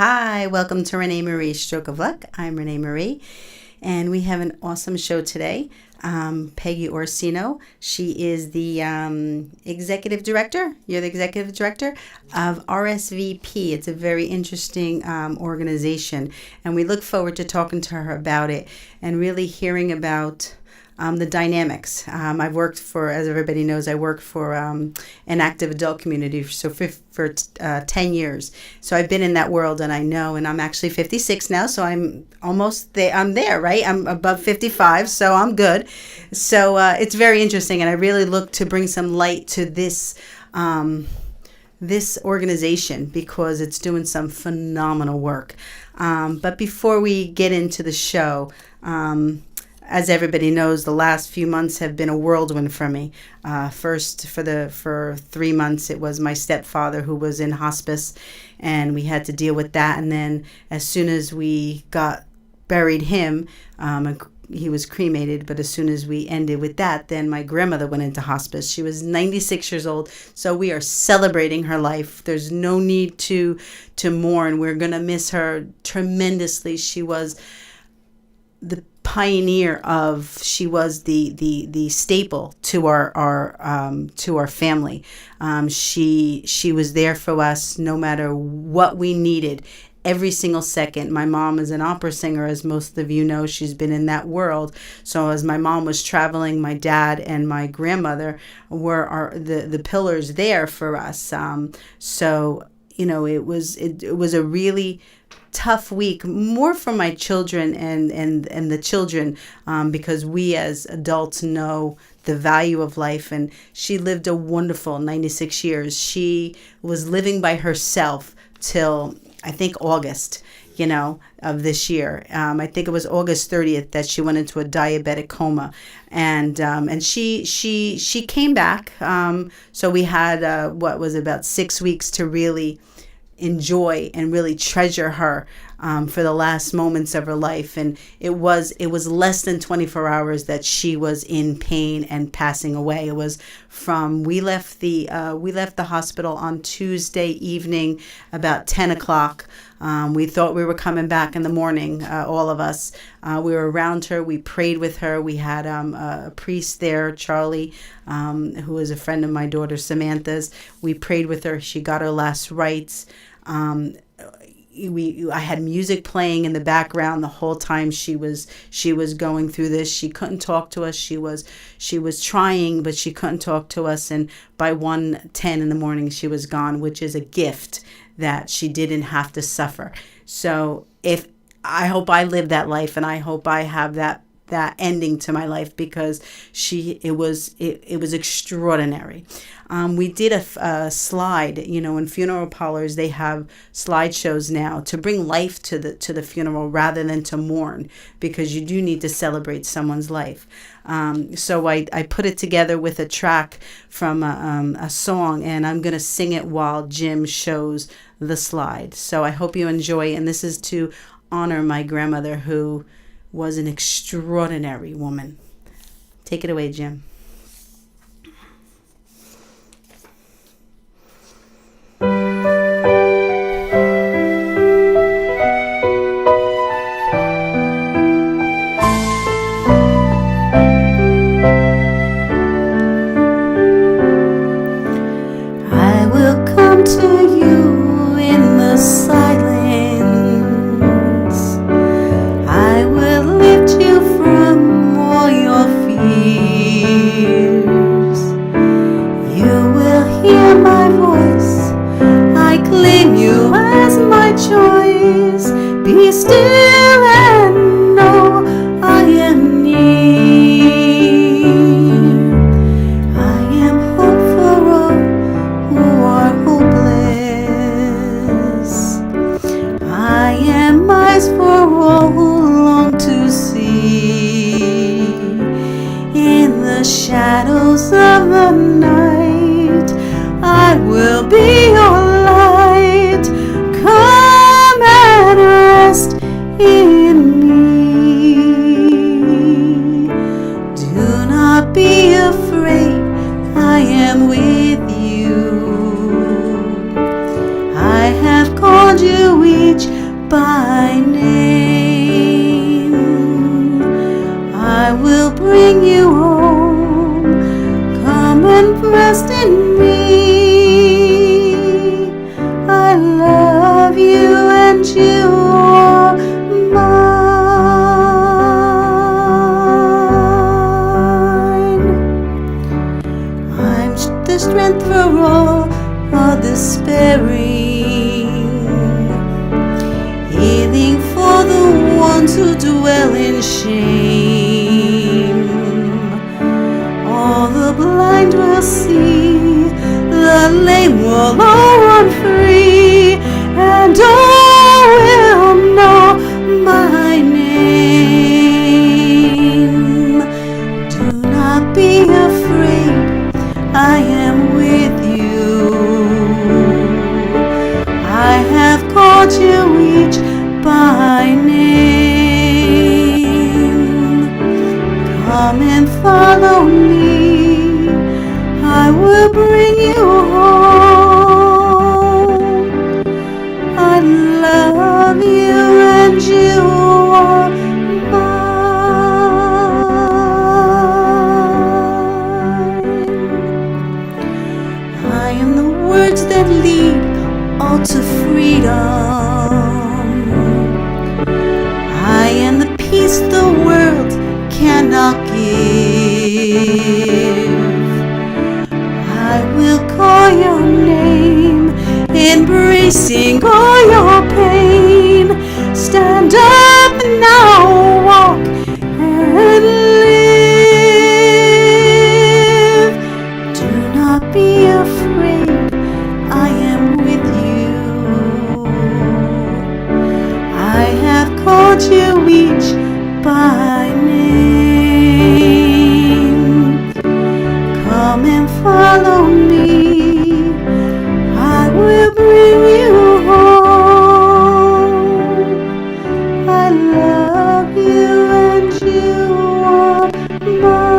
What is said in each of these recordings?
Hi, welcome to ReneMarie Stroke of Luck. I'm ReneMarie, and we have an awesome show today. Pegi Orsino, she is the executive director. You're the executive director of RSVP. It's a very interesting organization, and we look forward to talking to her about it and really hearing about the dynamics. I've worked for, as everybody knows, I work for an active adult community for 10 years. So I've been in that world and I know, and I'm actually 56 now, so I'm almost there. I'm there, right? I'm above 55, so I'm good. So it's very interesting, and I really look to bring some light to this organization because it's doing some phenomenal work. But before we get into the show, as everybody knows, the last few months have been a whirlwind for me. First, for 3 months, it was my stepfather who was in hospice, and we had to deal with that. And then, as soon as we buried him, he was cremated. But as soon as we ended with that, then my grandmother went into hospice. She was 96 years old, so we are celebrating her life. There's no need to mourn. We're gonna miss her tremendously. She was the pioneer she was the staple to our family. She was there for us no matter what we needed every single second. My mom is an opera singer, as most of you know. She's been in that world. So as my mom was traveling, my dad and my grandmother were the pillars there for us. So you know, it was a really tough week, more for my children and the children, because we as adults know the value of life. And she lived a wonderful 96 years. She was living by herself till I think August, of this year. I think it was August 30th that she went into a diabetic coma, and she came back. So we had about 6 weeks to really enjoy and really treasure her for the last moments of her life. And it was less than 24 hours that she was in pain and passing away. It was we left the hospital on Tuesday evening about 10 o'clock. We thought we were coming back in the morning, all of us. We were around her. We prayed with her. We had a priest there, Charlie, who is a friend of my daughter Samantha's. We prayed with her. She got her last rites. I had music playing in the background the whole time she was going through this. She couldn't talk to us. She was trying, but she couldn't talk to us. And by 1:10 in the morning, she was gone, which is a gift that she didn't have to suffer. So I hope I live that life, and I hope I have that ending to my life, because it was extraordinary. We did a slide, in funeral parlors. They have slideshows now to bring life to the funeral rather than to mourn, because you do need to celebrate someone's life. So I put it together with a track from a song, and I'm going to sing it while Jim shows the slide. So I hope you enjoy, and this is to honor my grandmother, who was an extraordinary woman. Take it away, Jim. I will come to you in the silence. I will lift you from all your fears. You will hear my voice. I claim you as my choice. Be still and know I am near. I am hope for all who are hopeless. I am eyes for all who long to see. In the shadows of the night, I will be your light. Come and rest in me. Do not be afraid, I am with you. I have called you each despairing, healing for the ones who dwell in shame. All the blind will see, the lame will all run free, and all will know my name. Do not be afraid, I am with you. I have called you each by name. Come and follow me, I will bring you home. I love you and you are mine. I am the words that lead all to freedom. I am the peace the world cannot give. I will call your name, embracing all your pain. Stand up now, walk and live. Do not be afraid, I am with you. I have called you each by name. Come and follow me, I will bring you home. I love you and you are mine.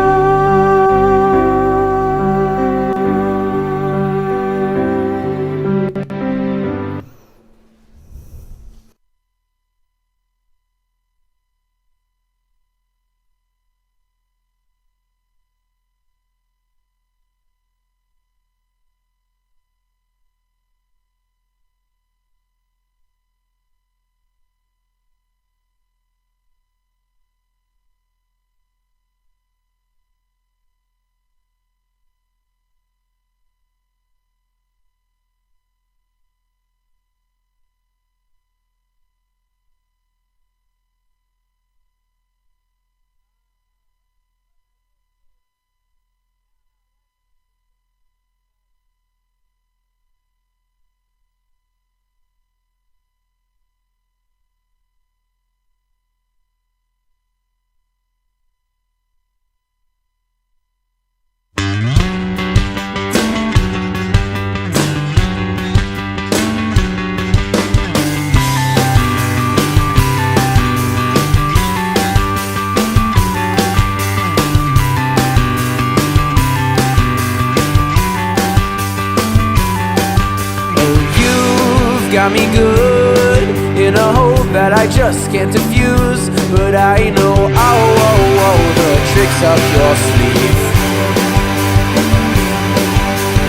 Got me good in a hope that I just can't diffuse. But I know, the tricks up your sleeve.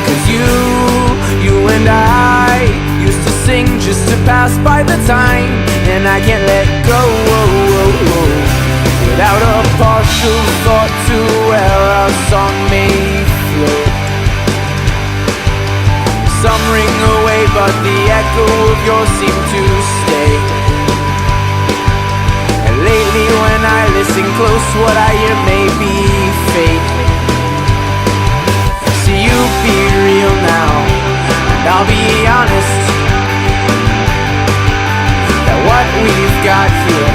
'Cause you and I used to sing just to pass by the time, and I can't let go without a partial thought to where our song may flow. Some ring away, but the echo of yours seem to stay. And lately when I listen close, what I hear may be fake. So you be real now, and I'll be honest, that what we've got here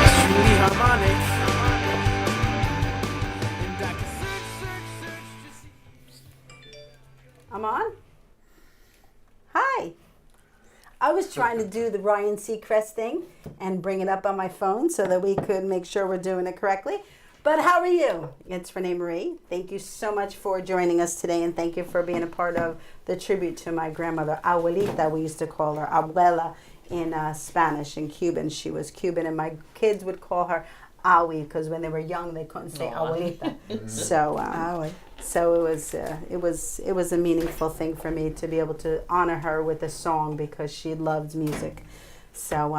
is truly harmonic. And I can search to see. I'm on? Hi. I was trying to do the Ryan Seacrest thing and bring it up on my phone so that we could make sure we're doing it correctly. But how are you? It's ReneMarie. Thank you so much for joining us today, and thank you for being a part of the tribute to my grandmother, Abuelita, we used to call her, Abuela in Spanish and Cuban. She was Cuban, and my kids would call her Awi because when they were young they couldn't say Abuelita. So it was a meaningful thing for me to be able to honor her with a song because she loved music. So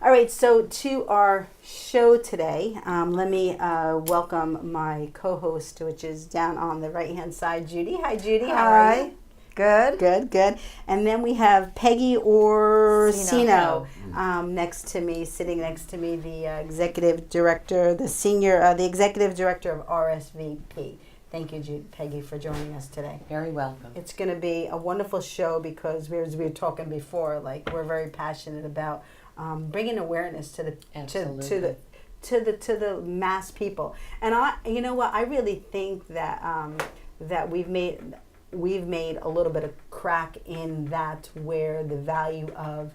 all right, so to our show today, let me welcome my co-host, which is down on the right-hand side, Judy. Hi, Judy. How are you? Good. Good. And then we have Pegi Orsino sitting next to me, the executive director, the executive director of RSVP. Thank you, Pegi, for joining us today. Very welcome. It's going to be a wonderful show because, as we were talking before, like we're very passionate about bringing awareness to the mass people. And you know what, I really think that that we've made a little bit of crack in that, where the value of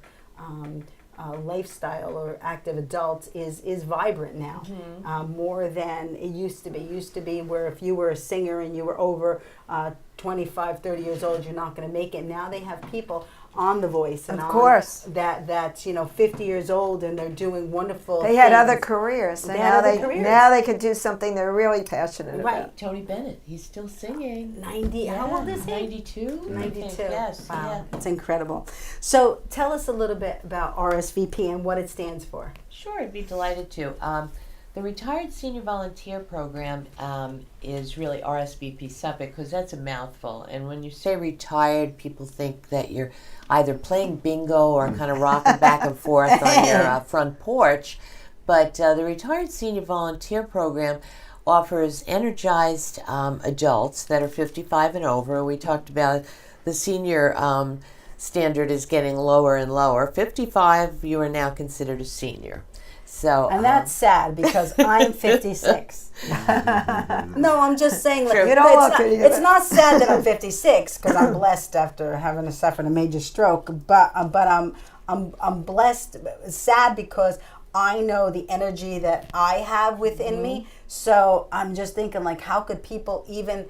lifestyle or active adults is vibrant now, more than it used to be. It used to be where if you were a singer and you were over 25, 30 years old, you're not going to make it. Now they have people on The Voice, and of course, that's 50 years old, and they're doing wonderful They things. had other careers, and now they can do something they're really passionate about. Tony Bennett, he's still singing. 90. Yeah. How old is he? 92. 92. Yes. Wow, Yeah. it's incredible. So tell us a little bit about RSVP and what it stands for. Sure, I'd be delighted to. The Retired Senior Volunteer Program is really RSVP Suffolk, because that's a mouthful. And when you say retired, people think that you're either playing bingo or kind of rocking back and forth on your front porch. But the Retired Senior Volunteer Program offers energized adults that are 55 and over. We talked about the senior standard is getting lower and lower. 55, you are now considered a senior. So, and that's sad because I'm 56. No, I'm just saying, like, it's not sad that I'm 56 because I'm blessed after having suffered a major stroke. But I'm blessed. Sad because I know the energy that I have within me. So I'm just thinking, like, how could people even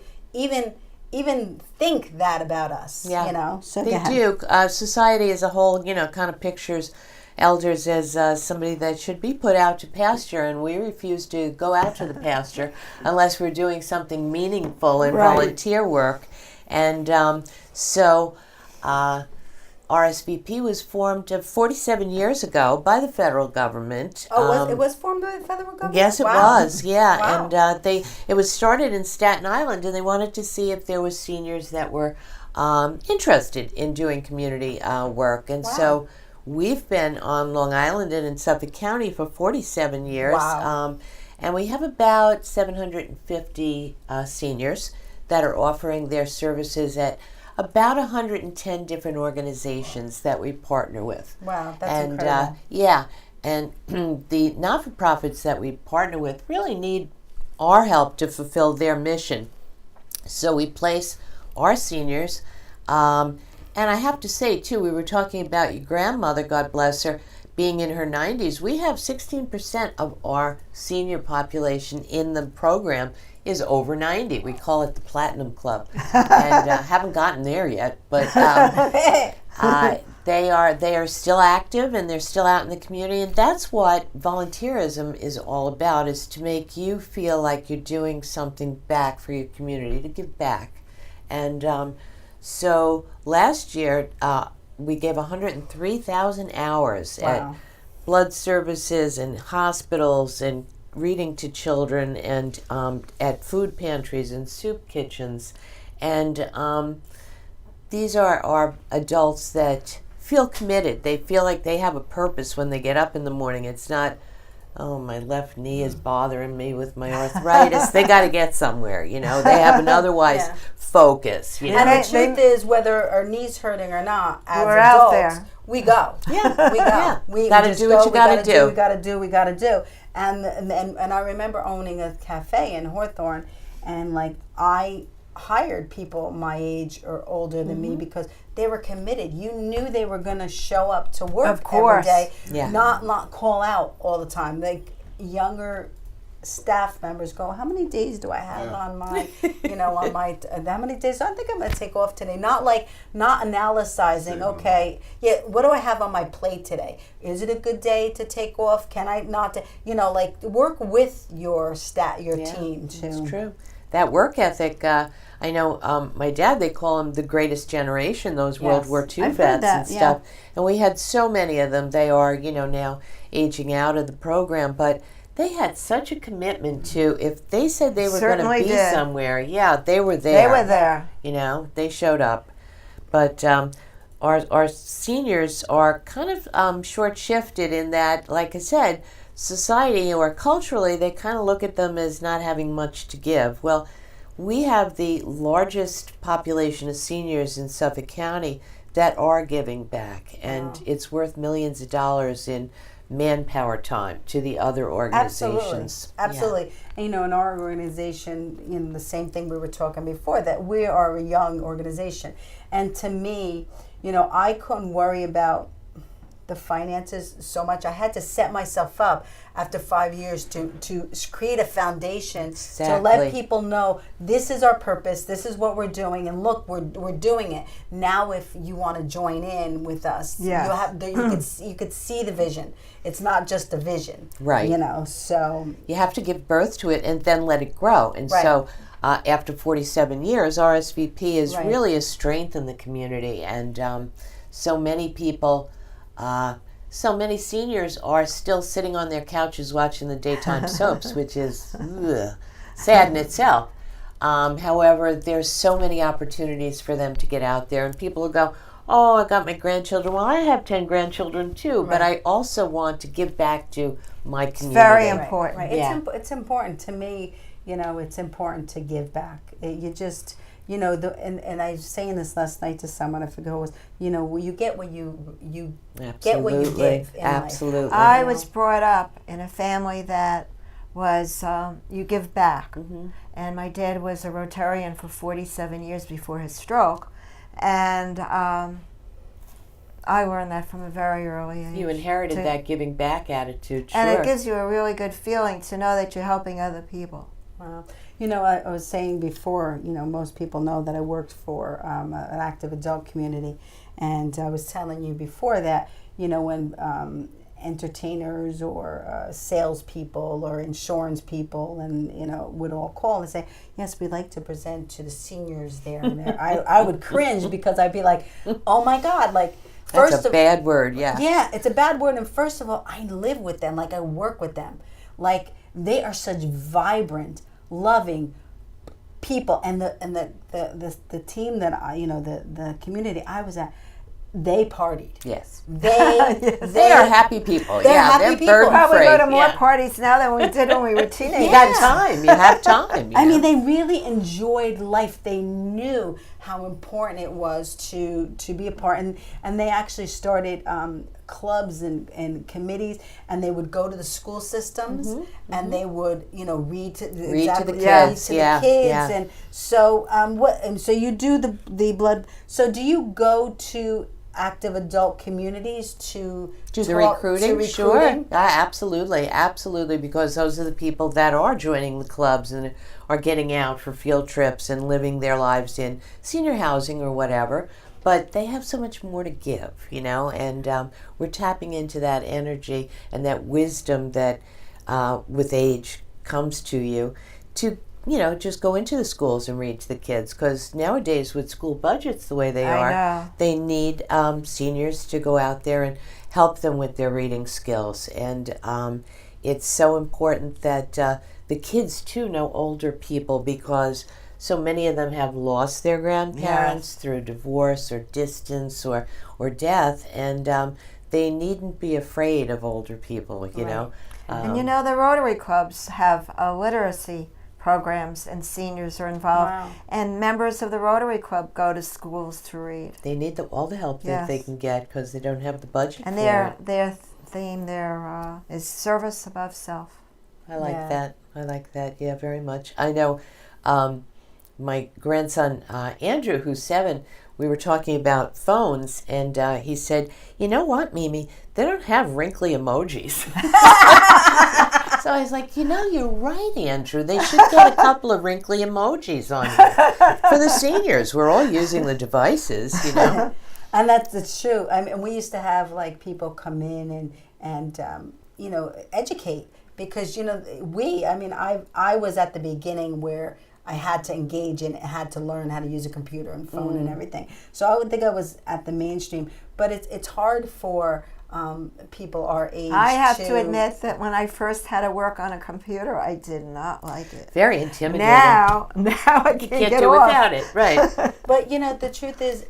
think that about us? Yeah. So they do. Society as a whole, kind of pictures elders as somebody that should be put out to pasture, and we refuse to go out to the pasture unless we're doing something meaningful in volunteer work. And so RSVP was formed 47 years ago by the federal government. Oh, it was formed by the federal government? Yes, it was, yeah. Wow. And it was started in Staten Island, and they wanted to see if there was seniors that were interested in doing community work. And so we've been on Long Island and in Suffolk County for 47 years. Wow. And we have about 750 seniors that are offering their services at about 110 different organizations that we partner with. Wow, that's incredible. And the not-for-profits that we partner with really need our help to fulfill their mission. So we place our seniors, and I have to say, too, we were talking about your grandmother, God bless her, being in her 90s. We have 16% of our senior population in the program is over 90. We call it the Platinum Club, and haven't gotten there yet. But they are still active, and they're still out in the community, and that's what volunteerism is all about: is to make you feel like you're doing something back for your community, to give back. And so last year we gave 103,000 hours at blood services and hospitals and reading to children and at food pantries and soup kitchens. And these are our adults that feel committed. They feel like they have a purpose when they get up in the morning. It's not, oh, my left knee is bothering me with my arthritis. They got to get somewhere, They have an otherwise focus. And the truth is, whether our knees hurting or not, as we're adults, out there. We go. Yeah, we go. Yeah. We got to do what you got to do. We got to do. And I remember owning a cafe in Hawthorne, and like I hired people my age or older than me because they were committed. You knew they were going to show up to work every day, not call out all the time. Like younger staff members go, how many days do I have on my, how many days? I think I'm going to take off today. Not analyzing, what do I have on my plate today? Is it a good day to take off? Can I not, work with your team too. It's true. That work ethic, I know my dad, they call him the greatest generation, those World War II vets and stuff. And we had so many of them. They are, now aging out of the program, but they had such a commitment to, if they said they were going to be somewhere, they were there. They were there. They showed up. But our seniors are kind of short-shifted in that, like I said, society or culturally, they kind of look at them as not having much to give. Well, we have the largest population of seniors in Suffolk County that are giving back, and it's worth millions of dollars in manpower time to the other organizations. Absolutely. And, in our organization, the same thing we were talking before, that we are a young organization. And to me, I couldn't worry about the finances so much. I had to set myself up after 5 years to create a foundation to let people know this is our purpose, this is what we're doing, and look, we're doing it. Now if you want to join in with us, you could see the vision. It's not just a vision. Right. So you have to give birth to it and then let it grow. And so after 47 years, RSVP is really a strength in the community, and so many people so many seniors are still sitting on their couches watching the daytime soaps, which is sad in itself. However, there's so many opportunities for them to get out there, and people will go, oh, I got my grandchildren. Well, I have 10 grandchildren too, but I also want to give back to my community. It's very important. Right. It's important to me. It's important to give back. You just... and I was saying this last night to someone, I forget who it was, you get what you get what you give in Absolutely. life. I was brought up in a family that was, you give back. Mm-hmm. And my dad was a Rotarian for 47 years before his stroke. And I learned that from a very early age. You inherited that giving back attitude, sure. And it gives you a really good feeling to know that you're helping other people. Wow. I was saying before, most people know that I worked for an active adult community. And I was telling you before that, when entertainers or salespeople or insurance people and, would all call and say, yes, we'd like to present to the seniors there and there. I would cringe because I'd be like, oh, my God, That's a bad word, yeah. Yeah, it's a bad word. And first of all, I live with them, I work with them. They are such vibrant, loving people, and the team that the community I was at, they partied. Yes. They are happy people. They're happy people. We probably go to more parties now than we did when we were teenagers. You got time. You have time. I mean, they really enjoyed life. They knew how important it was to be a part, and they actually started clubs and committees, and they would go to the school systems, and they would read to the kids, and so so you do the blood. So do you go to active adult communities to do the recruiting? Sure, absolutely, because those are the people that are joining the clubs and are getting out for field trips and living their lives in senior housing or whatever. But they have so much more to give, and we're tapping into that energy and that wisdom that with age comes to you to, just go into the schools and read to the kids. Because nowadays with school budgets the way they are, they need seniors to go out there and help them with their reading skills. And it's so important that the kids, too, know older people, because so many of them have lost their grandparents through divorce or distance or death, and they needn't be afraid of older people, you know. And the Rotary clubs have literacy programs, and seniors are involved. Wow. And members of the Rotary Club go to schools to read. They need all the help that they can get because they don't have the budget and for it. their theme is service above self. I like that. I like that, very much. I know my grandson, Andrew, who's 7, we were talking about phones, and he said, you know what, Mimi, they don't have wrinkly emojis. So I was like, you're right, Andrew. They should get a couple of wrinkly emojis on here. For the seniors, we're all using the devices, And that's true. I mean, we used to have people come in and educate, because I was at the beginning where I had to engage and had to learn how to use a computer and phone and everything. So I would think I was at the mainstream, but it's hard for people our age. I have to admit that when I first had to work on a computer, I did not like it. Very intimidating. Now I can't get do off without it, right? But the truth is,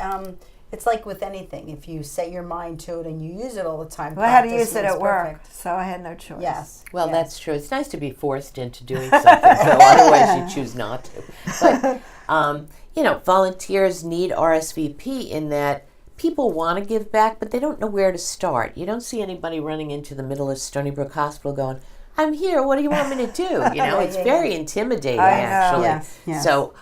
it's like with anything. If you set your mind to it and you use it all the time, Well, I had to practice use it makes at work, perfect. so I had no choice. Yes. Well, yes. that's true. It's nice to be forced into doing something, though. Otherwise, you choose not to. But, volunteers need RSVP in that people want to give back, but they don't know where to start. You don't see anybody running into the middle of Stony Brook Hospital going, I'm here, what do you want me to do? It's very intimidating, I know. actually. Yes, yes. So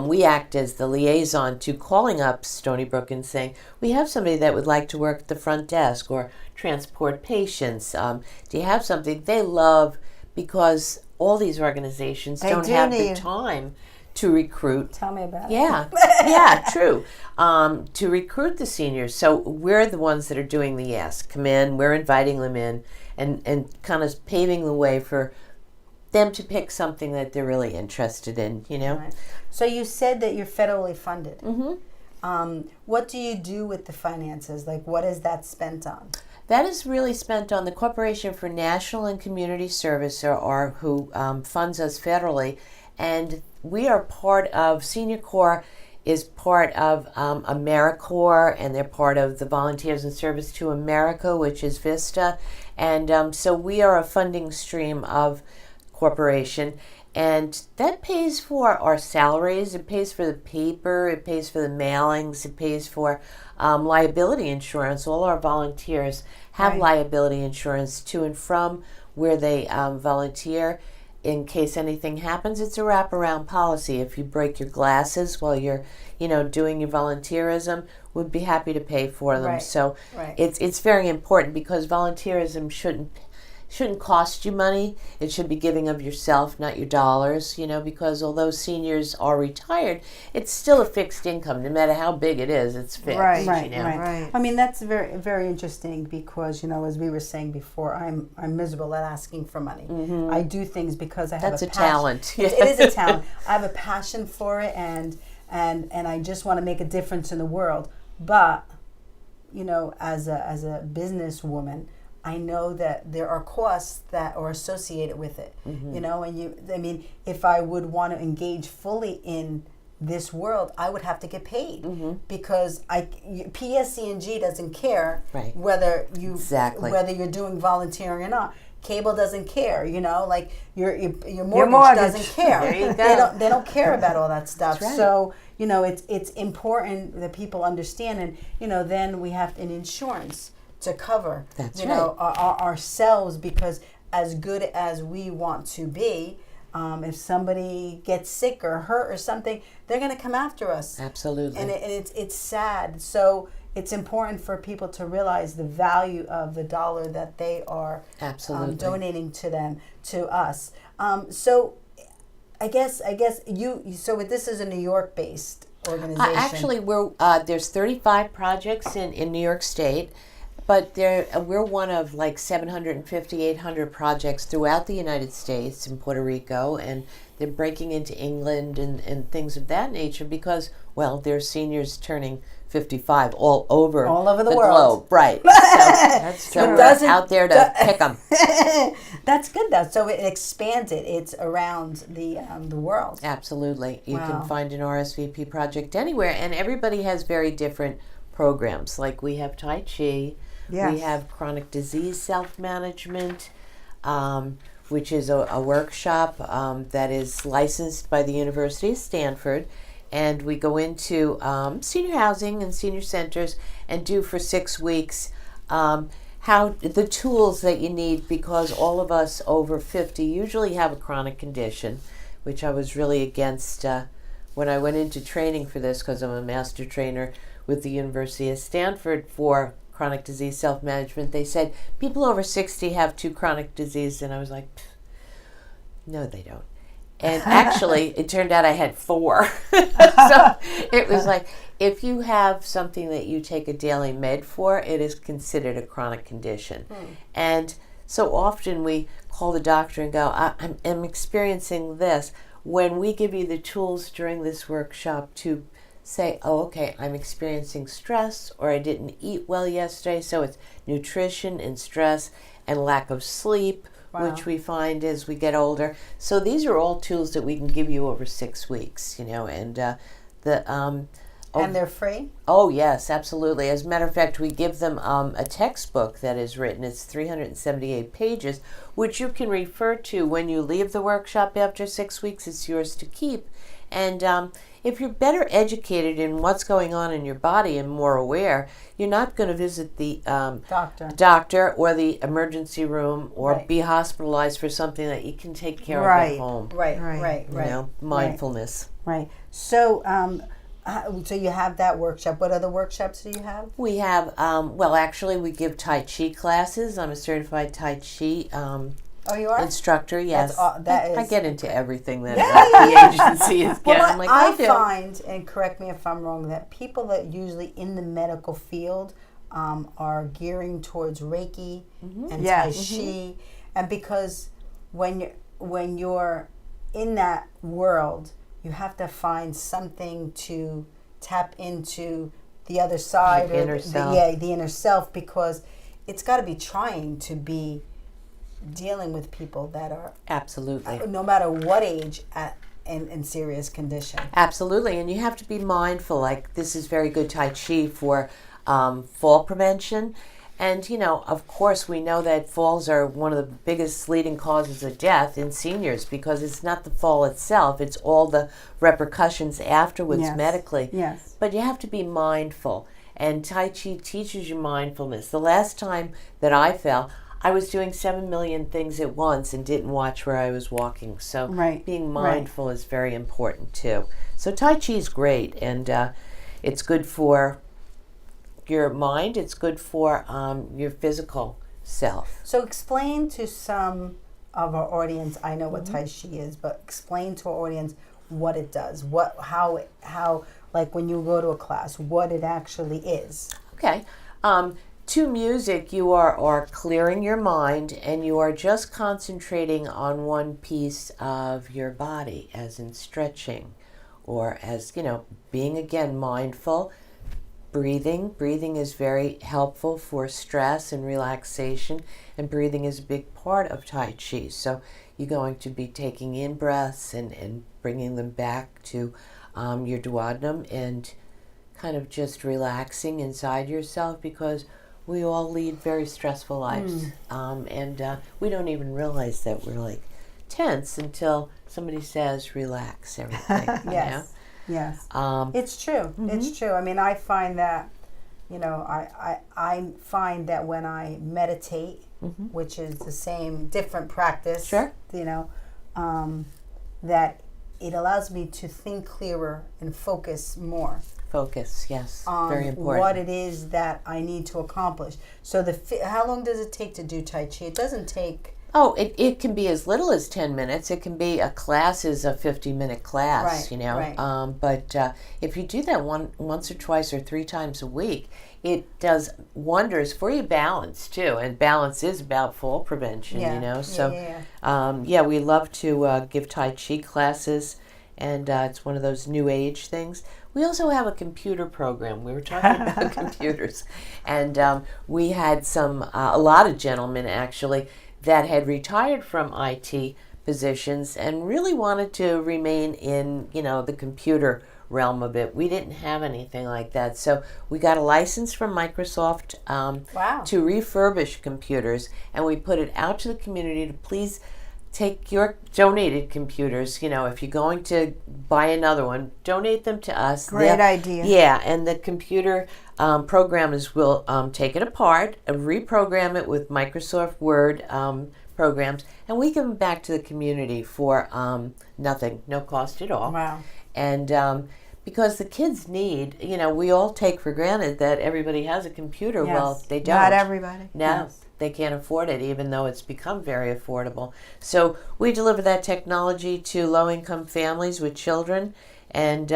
we act as the liaison to calling up Stony Brook and saying, we have somebody that would like to work at the front desk or transport patients. Do you have something? They love, because all these organizations don't have the time to recruit. Tell me about it. Yeah, true. To recruit the seniors. So we're the ones that are doing the ask. Come in, we're inviting them in and kind of paving the way for them to pick something that they're really interested in, Right. So you said that you're federally funded. Mm-hmm. What do you do with the finances? Like, what is that spent on? That is really spent on the Corporation for National and Community Service, or who funds us federally. And we are part of, Senior Corps is part of AmeriCorps, and they're part of the Volunteers in Service to America, which is VISTA. And so we are a funding stream of corporation, and that pays for our salaries, it pays for the paper, it pays for the mailings, it pays for liability insurance. All our volunteers have liability insurance to and from where they volunteer. In case anything happens, it's a wraparound policy. If you break your glasses while you're, doing your volunteerism, we'd be happy to pay for them. Right. So Right. it's very important, because volunteerism shouldn't cost you money. It should be giving of yourself, not your dollars, because although seniors are retired, it's still a fixed income. No matter how big it is, it's fixed. Right. Right. I mean, that's very, very interesting because, as we were saying before, I'm miserable at asking for money. Mm-hmm. I do things because I have That's a passion. talent. It is a talent. I have a passion for it, and I just want to make a difference in the world. But, as a businesswoman, I know that there are costs that are associated with it. And if I would want to engage fully in this world, I would have to get paid because PSC&G doesn't care whether you're doing volunteering or not. Cable doesn't care, like your mortgage doesn't care. There you go. They don't care about all that stuff. That's right. So it's important that people understand, and then we have an insurance to cover ourselves, because as good as we want to be, if somebody gets sick or hurt or something, they're going to come after us. Absolutely. And it's sad. So it's important for people to realize the value of the dollar that they are donating to us. So I guess so this is a New York based organization. Actually, there's 35 projects in New York State. But we're one of like 750, 800 projects throughout the United States and Puerto Rico, and they're breaking into England and things of that nature because, there's seniors turning 55 all over the world. Globe. Right. So that's we're out there to pick them. That's good, though. So it expands it. It's around the world. Absolutely. You can find an RSVP project anywhere, and everybody has very different programs. Like we have Tai Chi. Yes. We have chronic disease self-management, which is a workshop that is licensed by the University of Stanford. And we go into senior housing and senior centers and do for 6 weeks how the tools that you need, because all of us over 50 usually have a chronic condition, which I was really against when I went into training for this, because I'm a master trainer with the University of Stanford for chronic disease self-management. They said people over 60 have 2 chronic diseases, and I was like, no, they don't. And actually, it turned out I had 4. So it was like, if you have something that you take a daily med for, it is considered a chronic condition. And so often we call the doctor and go, I'm experiencing this. When we give you the tools during this workshop to say, okay, I'm experiencing stress, or I didn't eat well yesterday, so it's nutrition and stress and lack of sleep, which we find as we get older. So these are all tools that we can give you over 6 weeks, and And they're free? Oh, yes, absolutely. As a matter of fact, we give them a textbook that is written. It's 378 pages, which you can refer to when you leave the workshop after 6 weeks. It's yours to keep. And if you're better educated in what's going on in your body and more aware, you're not going to visit the doctor or the emergency room or be hospitalized for something that you can take care of at home. Right. You know, mindfulness. Right. So, so you have that workshop. What other workshops do you have? We have, well, actually, we give Tai Chi classes. I'm a certified Tai Chi Oh, you are? instructor, yes. I get into everything that the agency is getting. Well, I'm like, I find, and correct me if I'm wrong, that people that usually in the medical field are gearing towards Reiki and Tai Chi, and because when you're in that world, you have to find something to tap into the other side, the inner self. The inner self, because it's got to be trying to be dealing with people that are Absolutely. No matter what age in serious condition. Absolutely, and you have to be mindful. Like, this is very good Tai Chi for fall prevention. And, you know, of course, we know that falls are one of the biggest leading causes of death in seniors, because it's not the fall itself, it's all the repercussions afterwards medically. Yes. But you have to be mindful, and Tai Chi teaches you mindfulness. The last time that I fell, I was doing 7 million things at once and didn't watch where I was walking. So being mindful is very important too. So Tai Chi is great, and it's good for your mind. It's good for your physical self. So explain to some of our audience, I know what Tai Chi is, but explain to our audience what it does, how like when you go to a class, what it actually is. Okay. To music, you are clearing your mind, and you are just concentrating on one piece of your body, as in stretching, or as, you know, being again mindful. Breathing is very helpful for stress and relaxation, and breathing is a big part of Tai Chi. So you're going to be taking in breaths and bringing them back to your duodenum, and kind of just relaxing inside yourself, because we all lead very stressful lives, and we don't even realize that we're like tense until somebody says, relax everything. Yes. It's true. It's true. I mean, I find that, you know, I find that when I meditate, which is the same, different practice, you know, that it allows me to think clearer and focus more. Focus, yes, very important. What it is that I need to accomplish. So how long does it take to do Tai Chi? It doesn't take... Oh, it can be as little as 10 minutes. It can be, a class is a 50-minute class, you know. But if you do that once or twice or 3 times a week, it does wonders for your balance, too. And balance is about fall prevention, you know. So, we love to give Tai Chi classes, and it's one of those new age things. We also have a computer program. We were talking about computers. And we had a lot of gentlemen, actually, that had retired from IT positions and really wanted to remain in, you know, the computer realm of it. We didn't have anything like that. So we got a license from Microsoft to refurbish computers, and we put it out to the community to please take your donated computers. You know, if you're going to buy another one, donate them to us. Great idea. Yeah, and the computer programmers will take it apart and reprogram it with Microsoft Word programs, and we give them back to the community for nothing, no cost at all. Wow. And because the kids need, you know, we all take for granted that everybody has a computer. Yes. Well, they don't. Not everybody. No. Yes. They can't afford it, even though it's become very affordable. So we deliver that technology to low-income families with children, and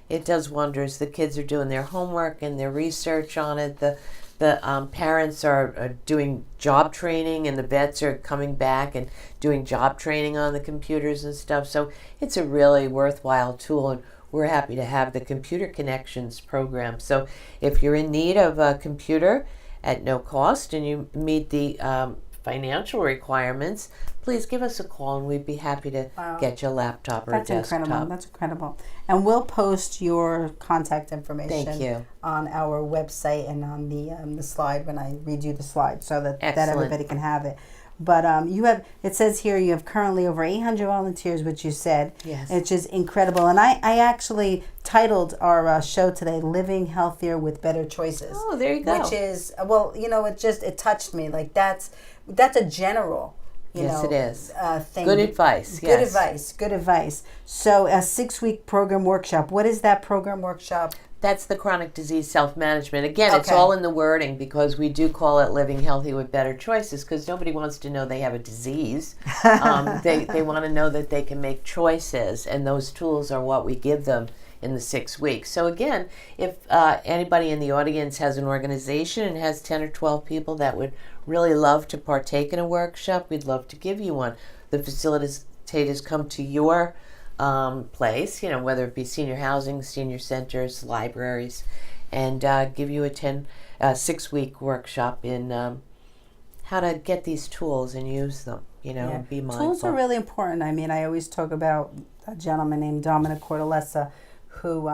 it does wonders. The kids are doing their homework and their research on it. The parents are doing job training, and the vets are coming back and doing job training on the computers and stuff. So it's a really worthwhile tool, and we're happy to have the Computer Connections program. So if you're in need of a computer at no cost, and you meet the financial requirements, please give us a call and we'd be happy to get you a laptop or a desktop. Incredible. That's incredible. And we'll post your contact information Thank you. on our website and on the slide when I read you the slide so that everybody can have it. But it says here you have currently over 800 volunteers, which you said. Yes. Which is incredible. And I actually titled our show today, Living Healthier with Better Choices. Oh, there you go. Which is, it touched me. Like that's a general, it is. Thing. Good advice. Good advice. Good advice. So a 6-week program workshop. What is that program workshop? That's the chronic disease self-management. Again, it's all in the wording because we do call it Living Healthy with Better Choices because nobody wants to know they have a disease. They want to know that they can make choices, and those tools are what we give them in the 6 weeks. So again, if anybody in the audience has an organization and has 10 or 12 people that would really love to partake in a workshop, we'd love to give you one. The facilitators come to your place, whether it be senior housing, senior centers, libraries, and give you a 6-week workshop in how to get these tools and use them, and be mindful. Tools are really important. I mean, I always talk about a gentleman named Dominic Cortellessa who,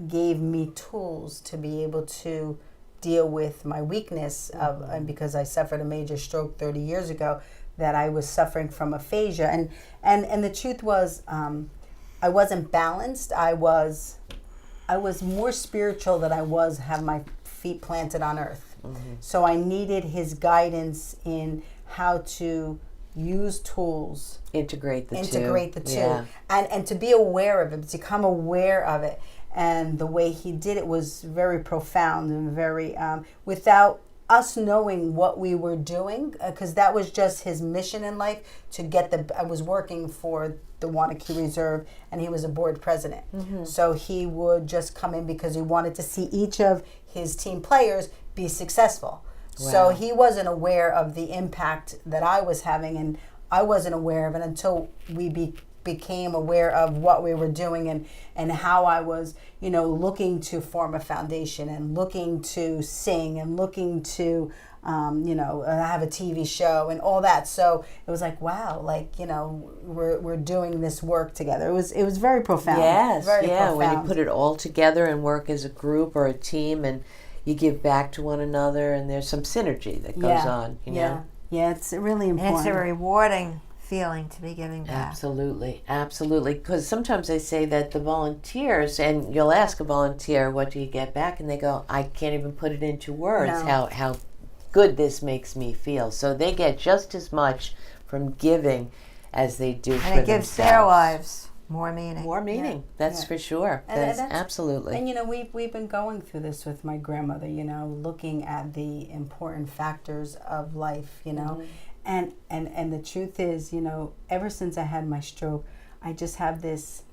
gave me tools to be able to deal with my weakness and because I suffered a major stroke 30 years ago, that I was suffering from aphasia, and the truth was, I wasn't balanced. I was more spiritual than I was have my feet planted on earth. Mm-hmm. So I needed his guidance in how to use tools, integrate the two, yeah. and to be aware of it, to become aware of it. And the way he did it was very profound and very without us knowing what we were doing, because that was just his mission in life to get I was working for the Wanakee Reserve, and he was a board president. Mm-hmm. So he would just come in because he wanted to see each of his team players be successful. Wow. So he wasn't aware of the impact that I was having, and I wasn't aware of it until we became aware of what we were doing and how I was, looking to form a foundation and looking to sing and looking to, have a TV show and all that. So it was like, wow, we're doing this work together. It was very profound. Yes, very profound. When you put it all together and work as a group or a team and you give back to one another and there's some synergy that goes on, know? Yeah, it's really important. It's a rewarding feeling to be giving back. Absolutely. Because sometimes they say that the volunteers, and you'll ask a volunteer, what do you get back? And they go, I can't even put it into words how good this makes me feel. So they get just as much from giving as they do for themselves. And it gives their lives more meaning. More meaning, that's for sure. That's absolutely. And we've been going through this with my grandmother, looking at the important factors of life, Mm-hmm. And the truth is, ever since I had my stroke, I just have this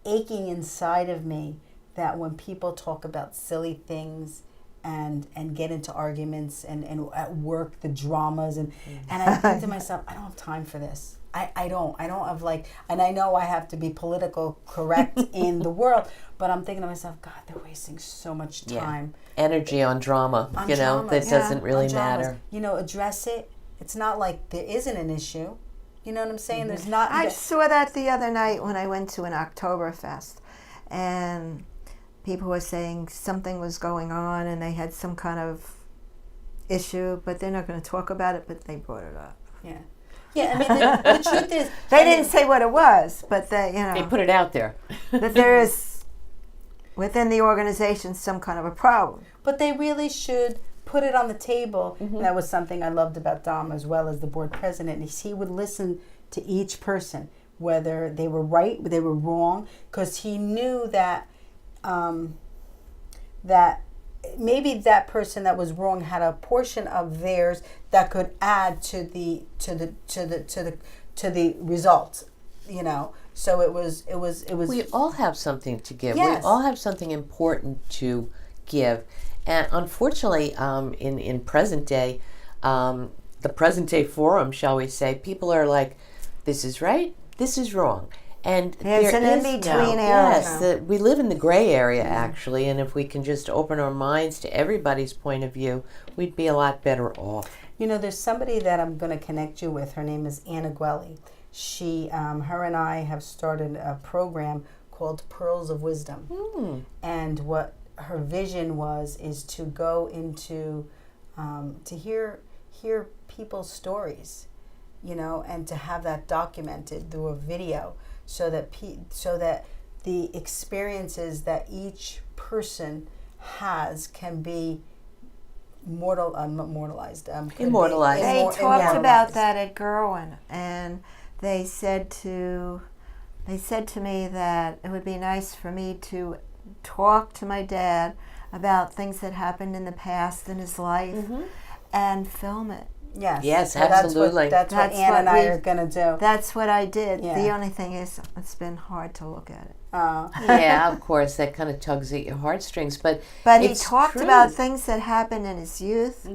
aching inside of me that when people talk about silly things and get into arguments and at work, the dramas, and I think to myself, I don't have time for this. I don't have and I know I have to be political correct in the world, but I'm thinking to myself, God, they're wasting so much time. Energy on drama, that doesn't really matter. Address it. It's not like there isn't an issue. You know what I'm saying? Mm-hmm. There's not. I saw that the other night when I went to an Oktoberfest, and people were saying something was going on and they had some kind of issue, but they're not going to talk about it, but they brought it up. Yeah. Yeah, I mean, the truth is... They didn't say what it was, but they put it out there. That there is, within the organization, some kind of a problem. But they really should put it on the table. Mm-hmm. And that was something I loved about Dom as well as the board president. He would listen to each person, whether they were right, they were wrong, because he knew that that maybe that person that was wrong had a portion of theirs that could add to the results, So it was. We all have something to give. Yes. We all have something important to give, and unfortunately, in present day, the present day forum, shall we say, people are like, this is right, this is wrong, And There's there an is in-between no, area. Yes, we live in the gray area, actually, and if we can just open our minds to everybody's point of view, we'd be a lot better off. You know, there's somebody that I'm going to connect you with. Her name is Anna Gwelly. She, her and I have started a program called Pearls of Wisdom. And what her vision is to go into, to hear people's stories, you know, and to have that documented through a video, so that the experiences that each person has can be immortalized. Immortalized. They talked immortalized. about that at Gerwin, and they said to me that it would be nice for me to talk to my dad about things that happened in the past in his life and film it. Yes, So absolutely. That's what Anna and I are going to do. That's what I did. Yeah. The only thing is, it's been hard to look at it. Yeah, of course, that kind of tugs at your heartstrings, but But he it's talked true. about things that happened in his youth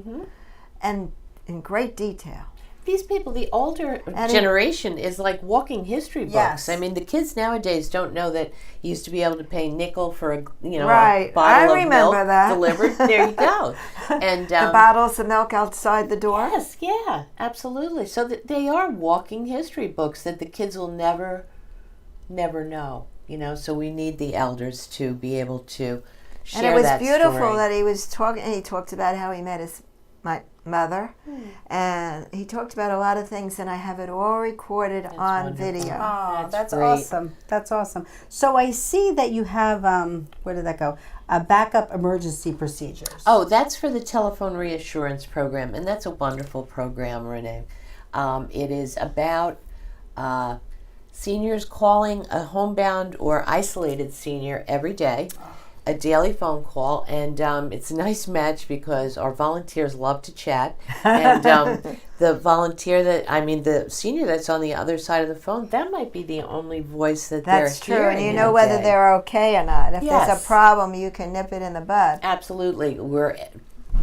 and in great detail. These people, the older And generation is like walking history books. Yes. I mean, the kids nowadays don't know that you used to be able to pay nickel for a Right. a bottle I of milk remember that. delivered. There you go. And The bottles of milk outside the door. yes, yeah, absolutely. So they are walking history books that the kids will never know. You know, so we need the elders to be able to share And it was that beautiful story. that he was talking. He talked about how he met my mother, and he talked about a lot of things. And I have it all recorded on wonderful. video. Oh, that's great. awesome. That's awesome. So I see that you have, where did that go? Backup emergency procedures. Oh, that's for the telephone reassurance program, and that's a wonderful program, Renee. It is about seniors calling a homebound or isolated senior every day, a daily phone call, and it's a nice match because our volunteers love to chat, and the senior that's on the other side of the phone, that might be the only voice that That's they're true, hearing and you in know a whether day. they're okay or not. If there's Yes. a problem, you can nip it in the bud. Absolutely. We're,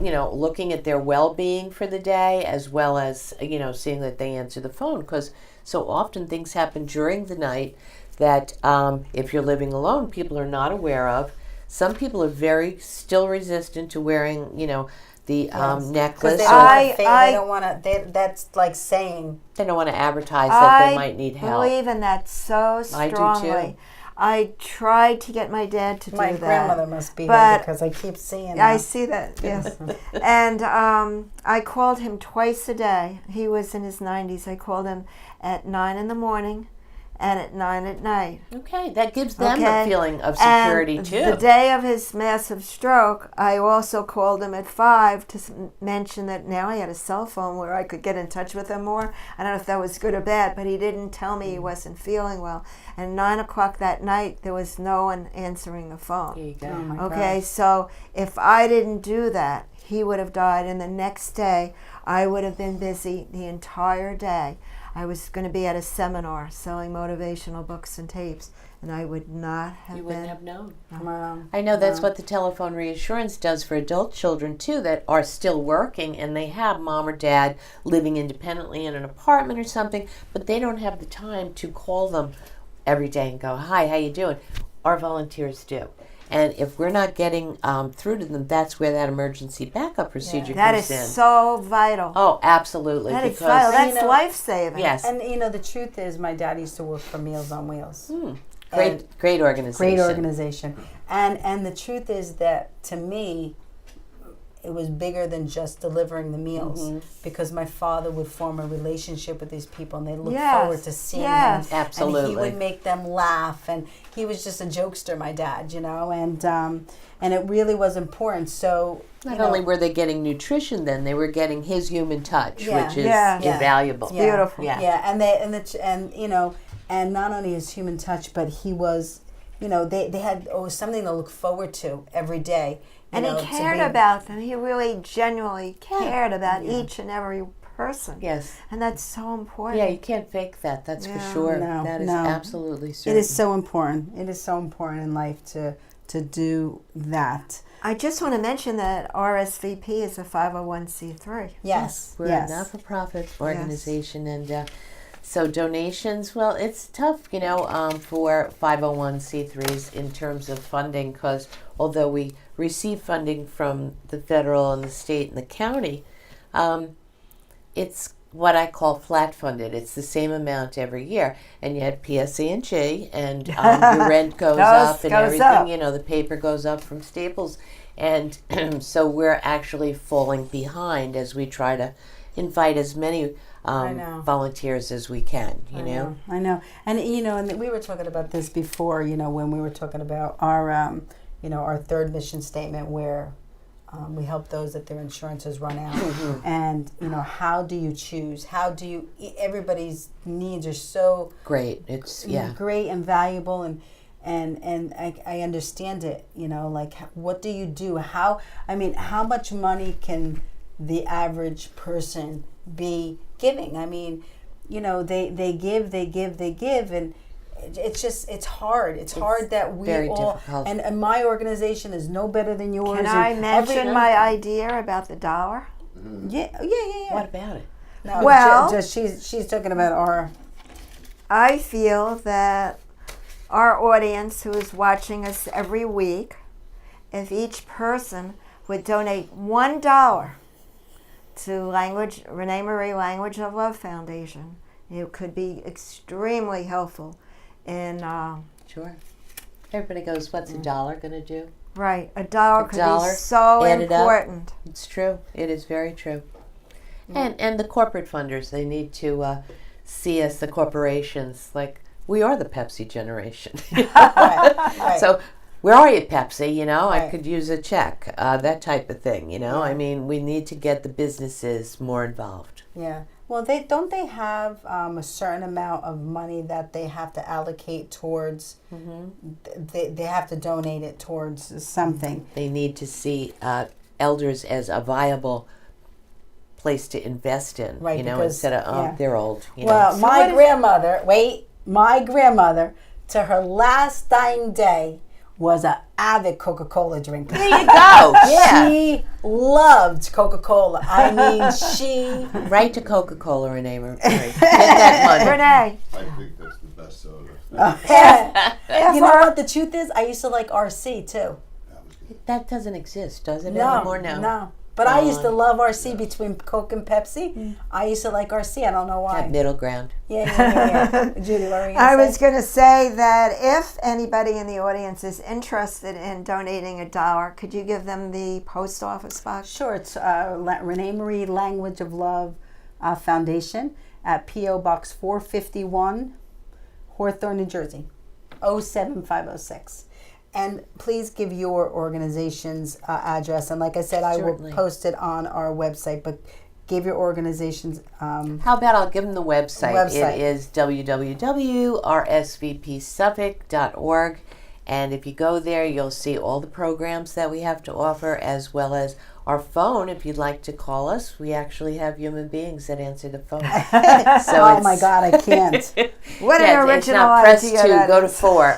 looking at their well-being for the day, as well as, seeing that they answer the phone, because so often things happen during the night that if you're living alone, people are not aware of. Some people are very still resistant to wearing, the necklace. They don't want to. That's like saying They don't want to advertise that they I might need help. believe in that so I do, strongly. too. I tried to get my dad to my do that. grandmother must be But there because I keep seeing I that. see that, yes. And I called him twice a day. He was in his 90s. I called him at 9 in the morning and at 9 at night. Okay, that gives them Okay. a feeling of security, and too. The day of his massive stroke, I also called him at 5 to mention that now I had a cell phone where I could get in touch with him more. I don't know if that was good or bad, but he didn't tell me he wasn't feeling well. And 9 o'clock that night, there was no one answering the phone. There you go. Oh my Okay, gosh. so if I didn't do that, he would have died. And the next day, I would have been busy the entire day. I was going to be at a seminar selling motivational books and tapes, and I would not have You been. wouldn't have known. Wow. I know that's what the telephone reassurance does for adult children too that are still working and they have mom or dad living independently in an apartment or something, but they don't have the time to call them every day and go, "Hi, how you doing?" Our volunteers do. And if we're not getting through to them, that's where that emergency backup procedure That comes is in. so vital. Oh, absolutely. That is because vital. And, That's you know- life-saving. yes, And the truth is, my dad used to work for Meals on Wheels. great organization. Great organization. And the truth is that to me, it was bigger than just delivering the meals because my father would form a relationship with these people and they look Yes. forward to seeing Yes. him. Absolutely. And he would make them laugh, and he was just a jokester, my dad, and it really was important. So Not only were they getting nutrition, then they were getting his human touch, Yeah. which is Yeah. Yeah. invaluable. Yeah. Beautiful. Yeah. Yeah, and not only his human touch, but he was, they had something to look forward to every day. And he to cared be- about them. He really genuinely cared about each and every person. Yes. And that's so important. Yeah, you can't fake that. That's Yeah. for sure. No, That is no. absolutely certain. It is so important. It is so important in life to do that. I just want to mention that RSVP is a 501c3. Yes, We're yes. a not-for-profit organization, and So donations, well, it's tough, for 501c3s in terms of funding, because although we receive funding from the federal and the state and the county, it's what I call flat funded. It's the same amount every year, and yet PSE&G and your rent goes up and everything. The paper goes up from Staples, and so we're actually falling behind as we try to invite as many volunteers as we can. I know, and and we were talking about this before. When we were talking about our our third mission statement, where we help those that their insurances run out. And how do you choose? How do you? Everybody's needs are so great. It's great and valuable, and I understand it. Like, what do you do? How much money can the average person be giving? They give, and it's hard. It's hard that we very all, difficult. and my organization is no better than yours. Can I mention my idea about the dollar? Yeah. What about it? No, Well- she's talking about our. I feel that our audience who is watching us every week, if each person would donate $1 to ReneMarie Language of Love Foundation, it could be extremely helpful. And Sure. Everybody goes, what's a dollar going to do? right, a dollar could dollar, be so add it up. important. It's true. It is very true. And the corporate funders, they need to see us, the corporations, like we are the Pepsi generation. Right. So where are you, Pepsi? I Right. could use a check, that type of thing. We need to get the businesses more involved. Yeah. Well, they have a certain amount of money that they have to allocate towards. They have to donate it towards something. They need to see elders as a viable place to invest in. Right, because, instead of they're old. Well, my grandmother, to her last dying day, was an avid Coca-Cola drinker. There you go. Yeah. She loved Coca-Cola. She Right to Coca-Cola, ReneMarie. Get that money. Renee, I think that's the best soda. you know what the truth is? I used to like RC too. That doesn't exist, does it No, anymore now? no. But I used to love RC between Coke and Pepsi. I used to like RC. I don't know why. That middle ground. Yeah. Judy, what were you I going to was going to say that if anybody in the audience is interested in donating $1, could you give them the post office box? Sure. It's ReneMarie Language of Love Foundation at P.O. Box 451, Hawthorne, New Jersey, 07506. And please give your organization's address. And like I said, I Certainly. will post it on our website. But give your organization's... How about I'll give them the website. It is www.rsvpsuffolk.org. And if you go there, you'll see all the programs that we have to offer, as well as our phone. If you'd like to call us, we actually have human beings that answer the phone. oh, my God, I can't. What an original it's not press idea 2, that go to is. 4.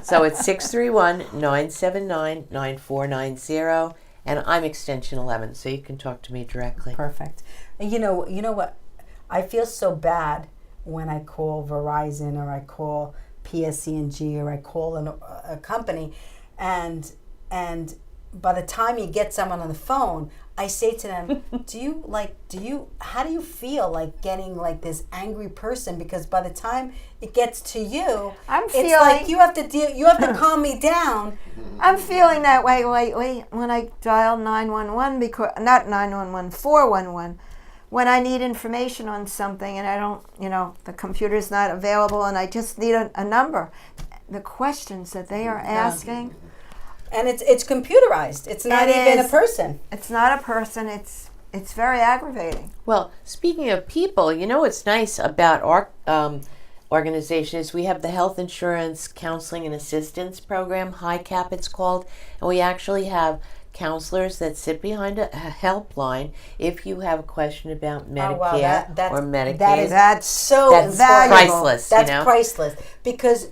So it's 631-979-9490. And I'm extension 11, so you can talk to me directly. Perfect. And you know what? I feel so bad when I call Verizon or I call PSE&G or I call a company, and by the time you get someone on the phone, I say to them, how do you feel like getting like this angry person? Because by the time it gets to you, it's like you have to calm me down. I'm feeling that way lately when I dial 911, because not 911, 411, when I need information on something and I don't, the computer's not available and I just need a number. The questions that they are asking. And it's computerized. It's not even a person. It's not a person. It's very aggravating. Well, speaking of people, what's nice about our organization is we have the Health Insurance Counseling and Assistance Program, HICAP it's called, and we actually have counselors that sit behind a helpline if you have a question about Medicare or Medicaid. That's so That's valuable. priceless. That's priceless, because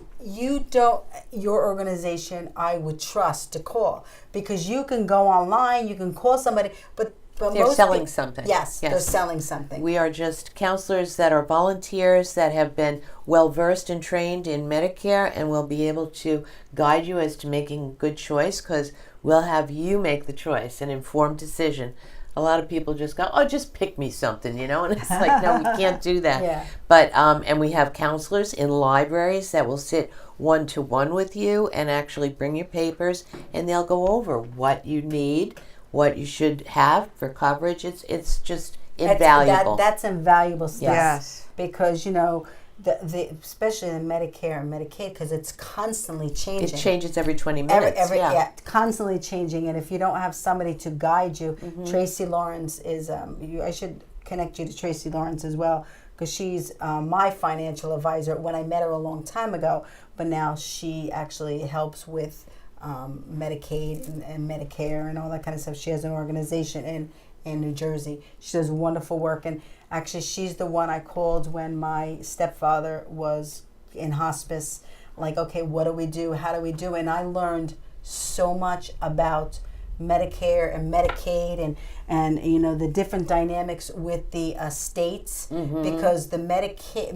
your organization I would trust to call, because you can go online, you can call somebody, but but They're most selling peop- something. Yes, they're Yes. selling something. We are just counselors that are volunteers that have been well versed and trained in Medicare, and will be able to guide you as to making a good choice, because we'll have you make the choice, an informed decision. A lot of people just go, oh, just pick me something, and it's like, no, we can't do that. Yeah. But and we have counselors in libraries that will sit one-to-one with you and actually bring your papers, and they'll go over what you need, what you should have for coverage. It's just invaluable. That's invaluable stuff. Yes. Because the especially in Medicare and Medicaid, because it's constantly changing. It changes every 20 minutes. Yeah, constantly changing. And if you don't have somebody to guide you, Tracy Lawrence is. I should connect you to Tracy Lawrence as well, because she's my financial advisor. When I met her a long time ago, but now she actually helps with Medicaid and Medicare and all that kind of stuff. She has an organization in New Jersey. She does wonderful work, and actually she's the one I called when my stepfather was in hospice. Like, okay, what do we do? How do we do? And I learned so much about Medicare and Medicaid and the different dynamics with the states, because the Medicaid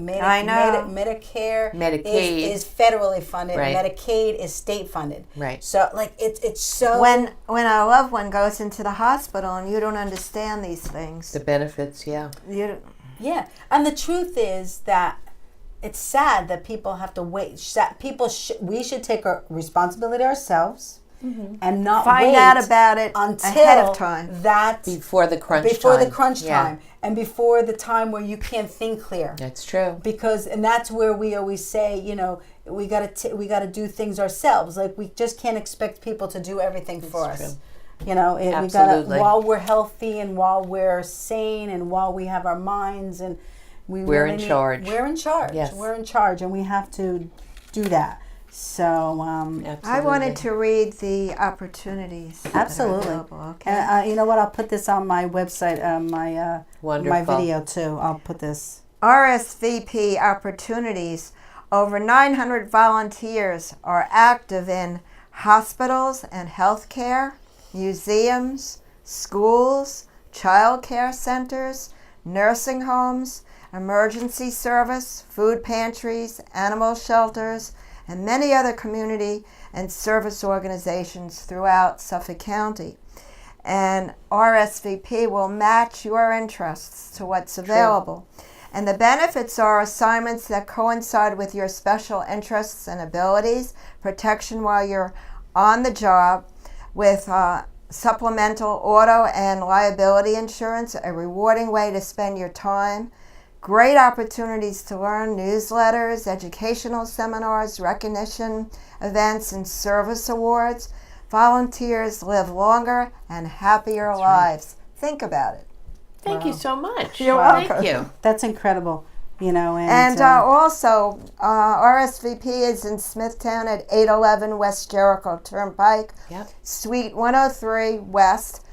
is federally funded, Right. Medicaid is state funded. Right. So like it's so When a loved one goes into the hospital and you don't understand these things, The benefits, yeah. you yeah. And the truth is that it's sad that people have to wait. We should take our responsibility ourselves and not find wait out about it until ahead of time. That Before the crunch time, Yeah. and before the time where you can't think clear. That's true. And that's where we always say, we gotta do things ourselves. Like, we just can't expect people to do everything for us. true. We gotta, Absolutely. while we're healthy and while we're sane and while we have our minds, and We're in charge. We're in charge. Yes. We're in charge, and we have to do that. So, Absolutely. I wanted to read the opportunities. that are absolutely. available, okay. And you know what? I'll put this on my website, my Wonderful. video too. I'll put this. RSVP opportunities. Over 900 volunteers are active in hospitals and healthcare, museums, schools, child care centers, nursing homes, emergency service, food pantries, animal shelters, and many other community and service organizations throughout Suffolk County. And RSVP will match your interests to what's available. And the benefits are assignments that coincide with your special interests and abilities, protection while you're on the job, with supplemental auto and liability insurance, a rewarding way to spend your time, great opportunities to learn, newsletters, educational seminars, recognition events, and service awards. Volunteers live longer and happier lives. Think about it. Thank you so much. You're Thank welcome. you. That's incredible. And also, RSVP is in Smithtown at 811 West Jericho Turnpike, Yep. Suite 103 West.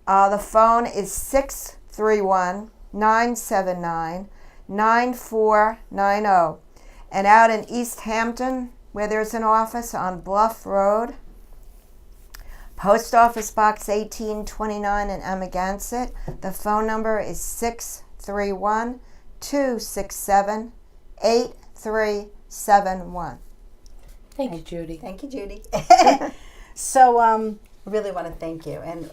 The phone is 631-979-9490. And out in East Hampton, where there's an office on Bluff Road, Post Office Box 1829 in Amagansett. The phone number is 631-267-8371. Thank you, Judy. Thank you, Judy. So, I really want to thank you. And,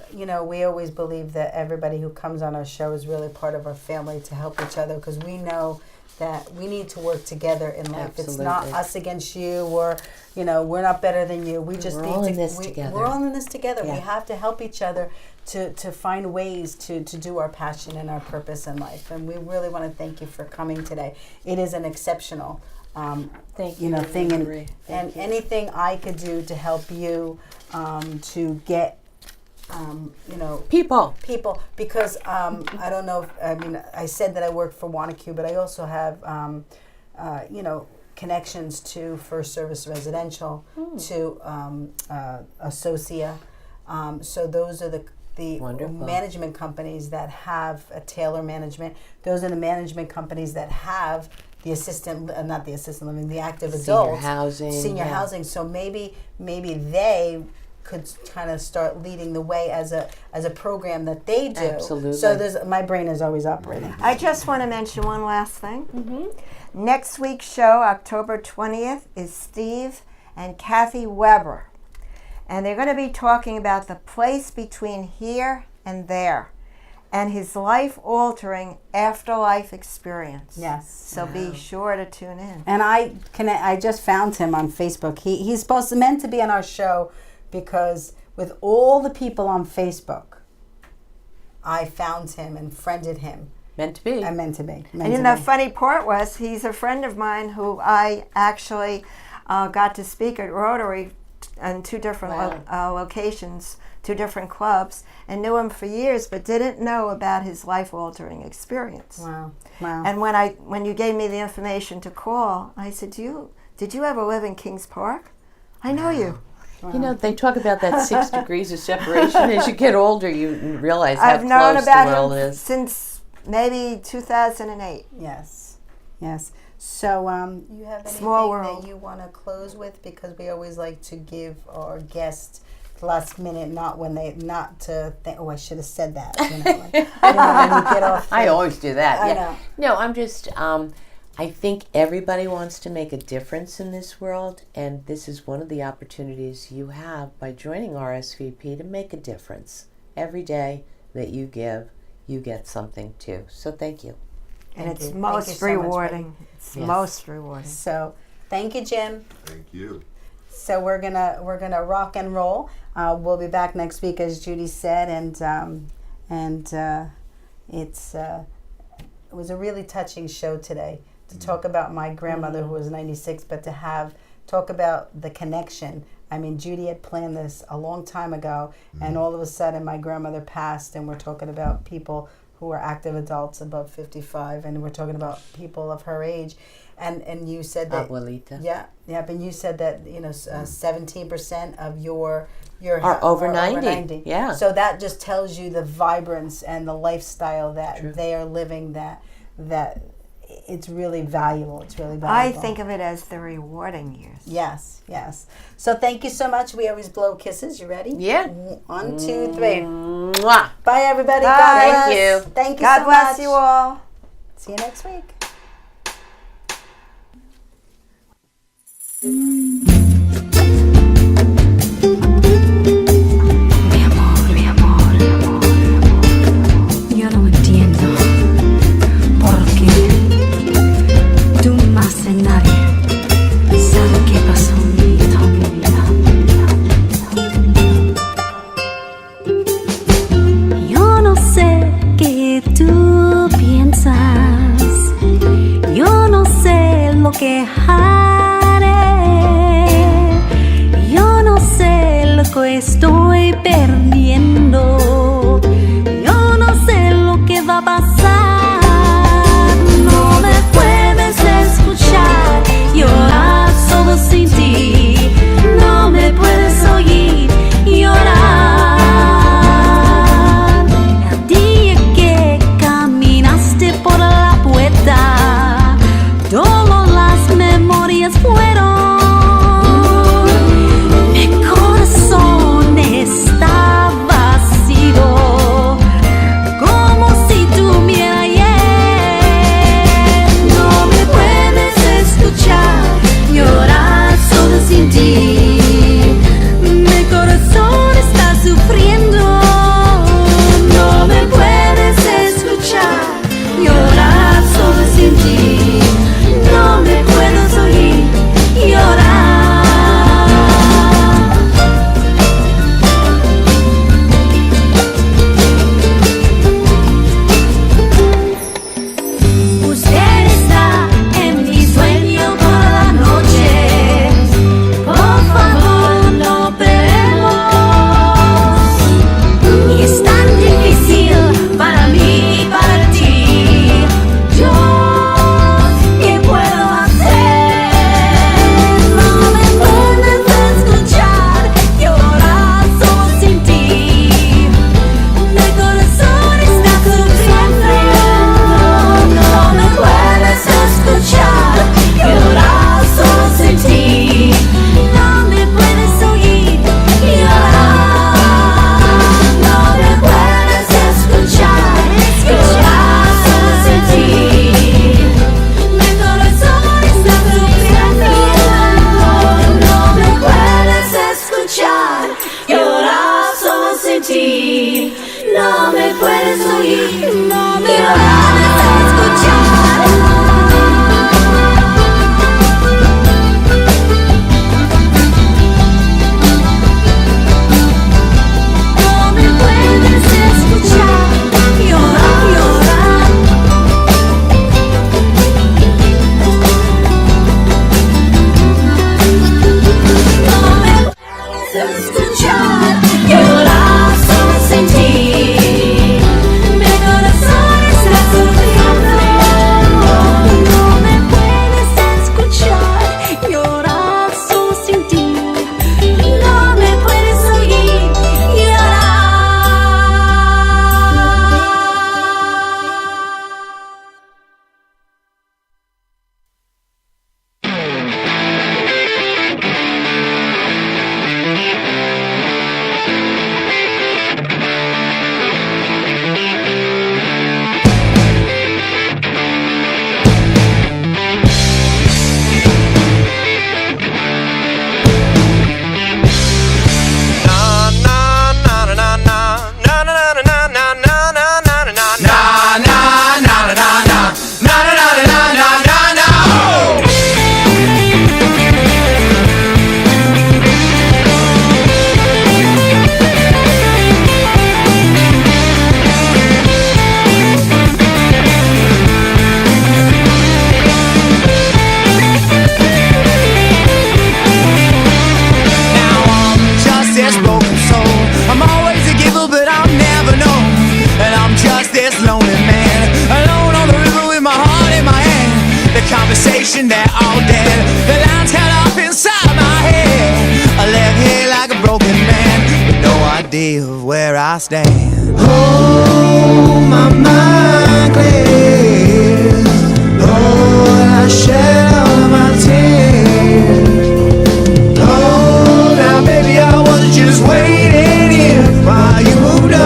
we always believe that everybody who comes on our show is really part of our family to help each other, because we know that we need to work together in life. It's not Absolutely. us against you, or, we're not better than you. We just We're need all to. in this together. We're all in this together. Yeah. We have to help each other to find ways to do our passion and our purpose in life. And we really want to thank you for coming today. It is an exceptional Thank thing, ReneMarie. and anything I could do to help you to get People. because I don't know I said that I work for Wanacue, but I also have connections to First Service Residential, to Associa. So those are the Wonderful. management companies that have a Taylor Management. Those are the management companies that have the not the assistant living, the active adult Senior housing. So maybe they could kind of start leading the way as a program that they do. Absolutely. So my brain is always operating. I just want to mention one last thing. Next week's show, October 20th, is Steve and Kathy Weber. And they're going to be talking about the place between here and there and his life-altering afterlife experience. Yes. So be sure to tune in. And I just found him on Facebook. He's meant to be on our show because with all the people on Facebook, I found him and friended him. Meant to be. I meant to be. And you know, the funny part was he's a friend of mine who I actually got to speak at Rotary in two different locations, two different clubs, and knew him for years, but didn't know about his life-altering experience. Wow. And when you gave me the information to call, I said, did you ever live in Kings Park? I know you. Wow. You know, they talk about that 6 degrees of separation. As you get older, you realize how I've known close about the world him is. since maybe 2008. Yes. So, you have anything Small world. that you want to close with? Because we always like to give our guests the last minute, I should have said that. You know, like, when you get off. I always do that. I Yeah. know. No, I'm just. I think everybody wants to make a difference in this world, and this is one of the opportunities you have by joining RSVP to make a difference. Every day that you give, you get something too. So thank you. And Thank it's you. Thank most you so much, rewarding. It's Yes. most rewarding. So, thank you, Jim. Thank you. So we're gonna rock and roll. We'll be back next week, as Judy said, and it was a really touching show today to talk about my grandmother who was 96, but to talk about the connection. I mean, Judy had planned this a long time ago, and all of a sudden my grandmother passed, and we're talking about people who are active adults above 55, and we're talking about people of her age. And you said that Abueleta. Yeah, but you said that 17% of your Are over 90. Yeah. So that just tells you the vibrance and the lifestyle that True. they are living. That it's really valuable. It's really valuable. I think of it as the rewarding years. Yes. So thank you so much. We always blow kisses. You ready? Yeah. 1, 2, 3. Mwah. Bye, everybody. Bye. God bless. Thank you. Thank you God so bless much. you all. See you next week. Mi amor, yo no entiendo por qué tú más que nadie sabes qué pasó en toda mi vida. Yo no sé qué tú piensas, yo no sé lo que haré, yo no sé lo que estoy perdiendo, yo no sé lo que va a pasar. No me puedes escuchar llorar solo sin ti, no me puedes oír llorar. El día que caminaste por la puerta, todas las memorias fueron. Mi corazón está vacío, como si tuviera ayer. No me puedes escuchar llorar solo si sentir, no me puedes oír, no me puedes escuchar. No me puedes escuchar, llorar, llorar. No me puedes escuchar, llorar, solo sentir. Mi corazón está sufriendo. No me puedes escuchar, llorar, solo sentir. No me puedes oír, llorar. They're all dead. The lines cut off inside my head. I left here like a broken man with no idea of where I stand. Oh, my mind clear. Lord, I shed all of my tears. Oh, now baby, I was just waiting here while you moved on.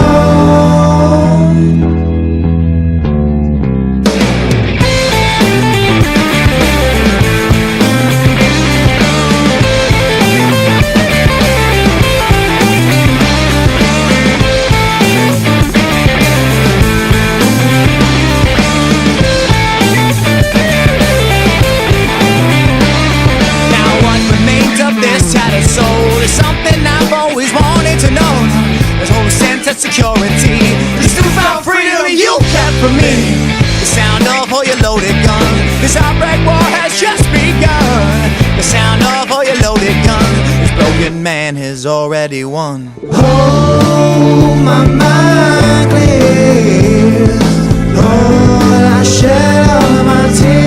Security, this newfound freedom you kept from me. The sound of all your loaded guns. This outbreak war has just begun. The sound of all your loaded guns. This broken man has already won. Oh, my mind clear. Lord, I shed all of my tears.